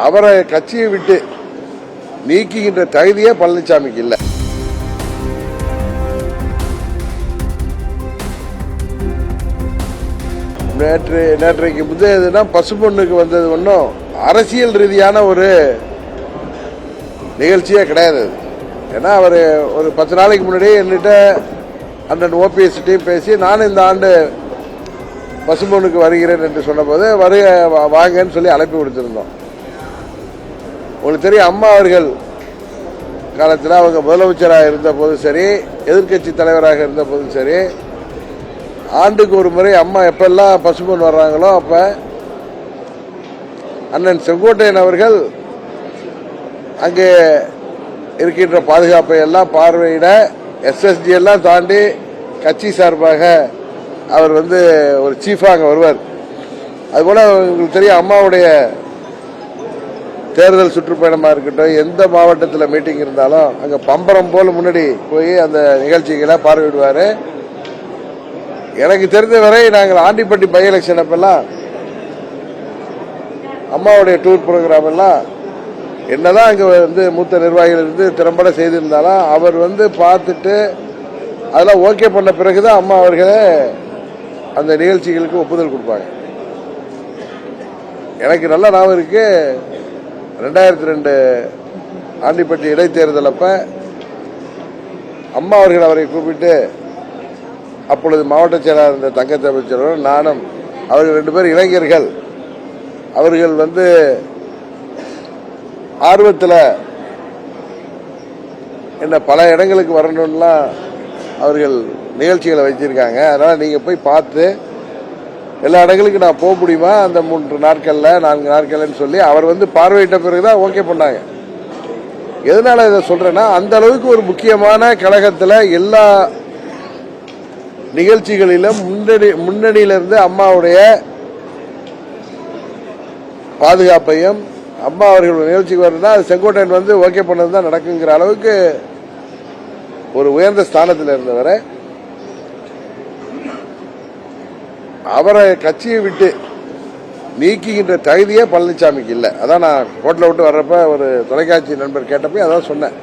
அவரை கட்சியை விட்டு நீக்குகின்ற தகுதியே பழனிசாமிக்கு இல்லை. நேற்றைக்கு முந்தையதுனா பசும்பொண்ணுக்கு வந்தது ஒன்றும் அரசியல் ரீதியான ஒரு நிகழ்ச்சியே கிடையாது. ஏன்னா அவர் ஒரு 10 நாளைக்கு முன்னாடியே என்கிட்ட அண்ணன் ஓபிஎஸ் டீம் பேசி நானும் இந்த ஆண்டு பசும்பொண்ணுக்கு வருகிறேன் என்று சொன்னபோது வாங்கன்னு சொல்லி அழைப்பு கொடுத்திருந்தோம். உங்களுக்கு தெரியும், அம்மா அவர்கள் காலத்தில் அவங்க முதலமைச்சராக இருந்த போதும் சரி, எதிர்கட்சி தலைவராக இருந்த போதும் சரி, ஆண்டுக்கு ஒரு முறை அம்மா எப்பெல்லாம் பசும்பொன் வர்றாங்களோ அப்ப அண்ணன் செங்கோட்டையன் அவர்கள் அங்கே இருக்கின்ற பாதுகாப்பை எல்லாம் பார்வையிட எஸ்எஸ்டி எல்லாம் தாண்டி கட்சி சார்பாக அவர் ஒரு சீஃபா அங்கே வருவார். அதுபோல உங்களுக்கு தெரியும், அம்மாவுடைய தேர்தல் சுற்றுப்பயணமாக இருக்கட்டும், எந்த மாவட்டத்தில் மீட்டிங் இருந்தாலும் அங்கே பம்பரம் போல முன்னாடி போய் அந்த நிகழ்ச்சிகளை பார்வையிடுவார். எனக்கு தெரிந்த வரை நாங்கள் ஆண்டிப்பட்டி பை எலெக்ஷன் அப்பெல்லாம் அம்மாவுடைய டூர் ப்ரோக்ராம் எல்லாம் என்னதான் அங்கே மூத்த நிர்வாகிகள் இருந்து திறம்பட செய்திருந்தாலும் அவர் பார்த்துட்டு அதெல்லாம் ஓகே பண்ண பிறகுதான் அம்மா அவர்களே அந்த நிகழ்ச்சிகளுக்கு ஒப்புதல் கொடுப்பாங்க. எனக்கு நல்ல ஞாபகம் இருக்கு, 2002 ஆண்டிப்பட்டி இடைத்தேர்தல் அப்ப அம்மா அவர்கள் அவரை கூப்பிட்டு அப்பொழுது மாவட்ட செயலாளர் இருந்த தங்கத்தை அமைச்சரும் நானும், அவர்கள் 2 பேர் இளைஞர்கள், அவர்கள் ஆர்வத்தில் என்ன பல இடங்களுக்கு வரணும்லாம் அவர்கள் நிகழ்ச்சிகளை வச்சிருக்காங்க. அதனால நீங்க போய் பார்த்து எல்லா இடங்களுக்கும் நான் போக முடியுமா அந்த 3 நாட்கள்ல 4 நாட்கள்னு சொல்லி அவர் பார்வையிட்ட பிறகுதான் ஓகே பண்ணாங்க. எதனால இதை சொல்றேன்னா, அந்த அளவுக்கு ஒரு முக்கியமான கழகத்தில் எல்லா நிகழ்ச்சிகளிலும் முன்னணியிலிருந்து அம்மாவுடைய பாதுகாப்பையும் அம்மா அவர்கள் நிகழ்ச்சிக்கு வரணும்னா அது செங்கோட்டையன் ஓகே பண்ணதுதான் நடக்குங்கிற அளவுக்கு ஒரு உயர்ந்த ஸ்தானத்தில் இருந்தவரை அவரை கட்சியை விட்டு நீக்குகின்ற தகுதியே பழனிசாமிக்கு இல்லை. அதான் நான் கோட்டில் விட்டு வர்றப்ப ஒரு தொலைக்காட்சி நண்பர் கேட்டப்ப அதான் சொன்னேன்.